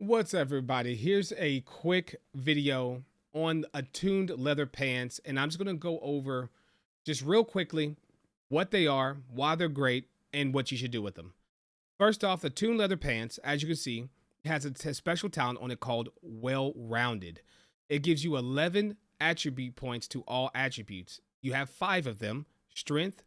What's up, everybody? Here's a quick video on Attuned leather pants, and I'm just going to go over just real quickly what they are, why they're great, and what you should do with them. First off, the Attuned leather pants, as you can see, has a special talent on it called Well-Rounded. It gives you 11 attribute points to all attributes. You have 5 of them: strength,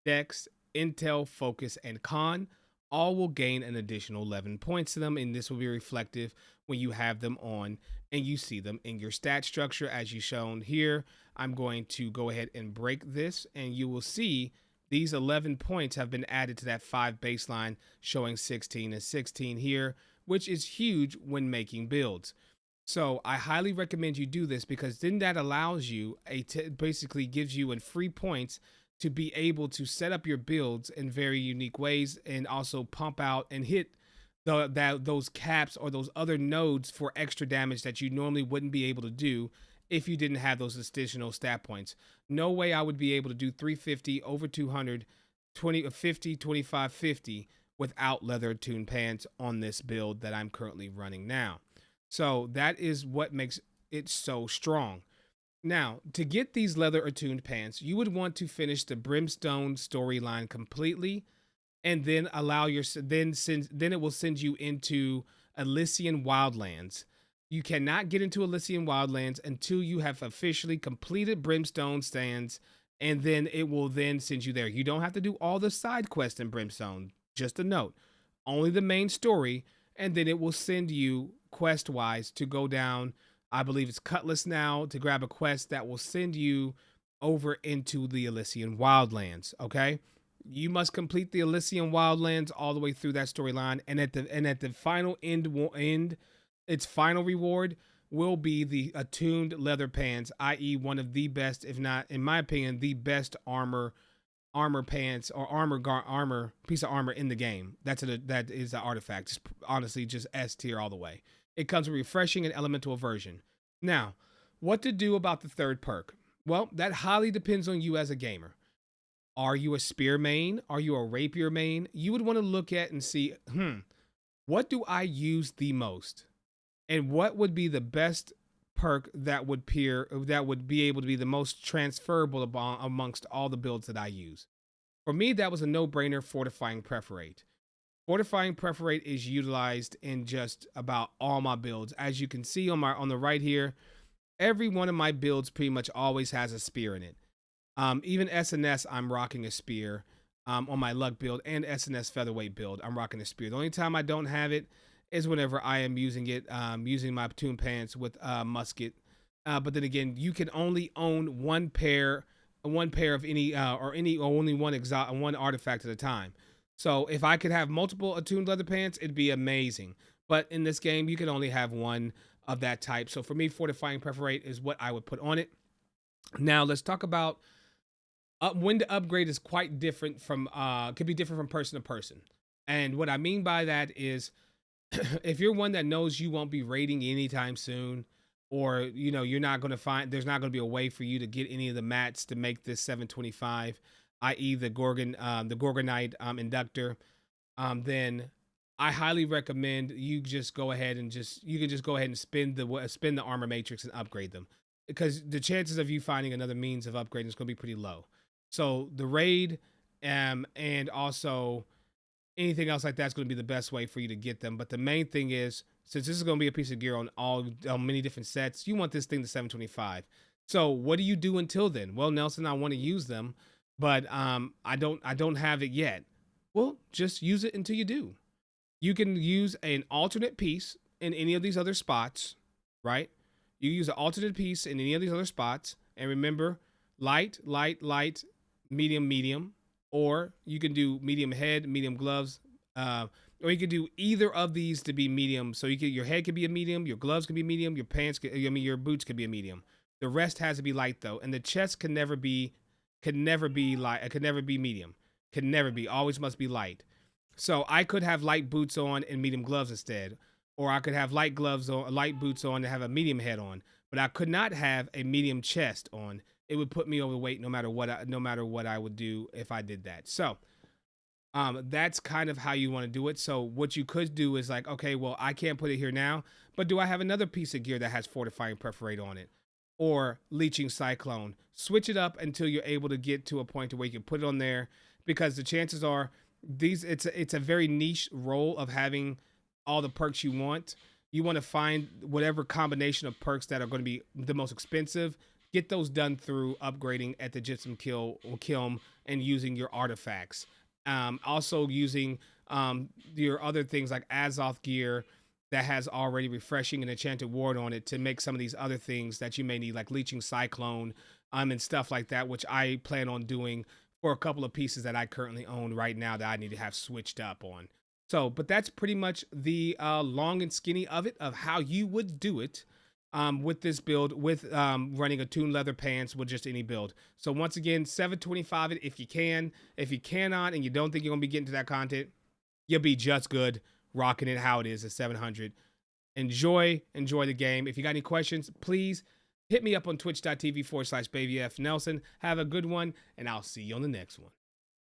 dex, intel, focus, and con. All will gain an additional 11 points to them, and this will be reflective when you have them on and you see them in your stat structure as you shown here. I'm going to go ahead and break this, and you will see these 11 points have been added to that 5 baseline, showing 16 and 16 here, which is huge when making builds. So I highly recommend you do this, because then that allows you basically gives you in free points to be able to set up your builds in very unique ways, and also pump out and hit those caps or those other nodes for extra damage that you normally wouldn't be able to do if you didn't have those additional stat points. No way I would be able to do 350 over 200, 20 50, 25, 50 without leather attuned pants on this build that I'm currently running now. So that is what makes it so strong. Now, to get these leather attuned pants, you would want to finish the Brimstone storyline completely, and then then it will send you into Elysian Wildlands. You cannot get into Elysian Wildlands until you have officially completed Brimstone stands, and then it will then send you there. You don't have to do all the side quests in Brimstone. Just a note, only the main story, and then it will send you quest wise to go down. I believe it's Cutlass now, to grab a quest that will send you over into the Elysian Wildlands. Okay, you must complete the Elysian Wildlands all the way through that storyline, and at the final end, its final reward will be the attuned leather pants, i.e., one of the best, if not, in my opinion, the best armor pants or armor piece of armor in the game. That is an artifact. Just, honestly, just S tier all the way. It comes with refreshing and elemental aversion. Now, what to do about the third perk? Well, that highly depends on you as a gamer. Are you a spear main? Are you a rapier main? You would want to look at and see, what do I use the most? And what would be the best perk that would be able to be the most transferable amongst all the builds that I use? For me, that was a no-brainer: fortifying preferate. Fortifying preferate is utilized in just about all my builds. As you can see on the right here, every one of my builds pretty much always has a spear in it. Even SNS, I'm rocking a spear. On my luck build and SNS featherweight build, I'm rocking a spear. The only time I don't have it is whenever I am using it, using my platoon pants with musket. But then again, you can only own one pair of any or only one artifact at a time. So if I could have multiple attuned leather pants, it'd be amazing. But in this game, you can only have one of that type. So for me, fortifying preferate is what I would put on it. Now let's talk about when to upgrade. Is quite different from could be different from person to person. And what I mean by that is, if you're one that knows you won't be raiding anytime soon, or you're not going to find, there's not going to be a way for you to get any of the mats to make this 725, i.e. the Gorgonite inductor, then I highly recommend you just go ahead and you can just go ahead and spin the armor matrix and upgrade them, because the chances of you finding another means of upgrading is going to be pretty low. So the raid, and also anything else like that's going to be the best way for you to get them. But the main thing is, since this is going to be a piece of gear on many different sets, you want this thing to 725. So what do you do until then? Well, Nelson, I want to use them, but I don't have it yet. Well, just use it until you do. You can use an alternate piece in any of these other spots, right? You use an alternate piece in any of these other spots, and remember, light, light, light, medium, medium, or you can do medium head, medium gloves, or you could do either of these to be medium. So your head could be a medium, your gloves can be medium, your pants, your boots could be a medium. The rest has to be light though, and the chest can never be light. It could never be medium. Can never be. Always must be light. So I could have light boots on and medium gloves instead, or I could have light gloves on, light boots on, and have a medium head on. But I could not have a medium chest on. It would put me overweight no matter what I would do if I did that. So That's kind of how you want to do it. So what you could do is like, okay, well, I can't put it here now, but do I have another piece of gear that has fortifying perforate on it or leeching cyclone? Switch it up until you're able to get to a point to where you can put it on there, because the chances are it's a very niche role of having all the perks you want. You want to find whatever combination of perks that are going to be the most expensive. Get those done through upgrading at the Gypsum Kiln and using your artifacts. Also using your other things like Azoth gear that has already refreshing and enchanted ward on it to make some of these other things that you may need, like leeching cyclone, and stuff like that, which I plan on doing for a couple of pieces that I currently own right now that I need to have switched up on. So, but that's pretty much the long and skinny of it, of how you would do it with this build, with running Attuned leather pants with just any build. So once again, 725 it if you can. If you cannot and you don't think you're gonna be getting to that content, you'll be just good rocking it how it is at 700. Enjoy the game. If you got any questions, please hit me up on twitch.tv/babyfnelson. Have a good one, and I'll see you on the next one.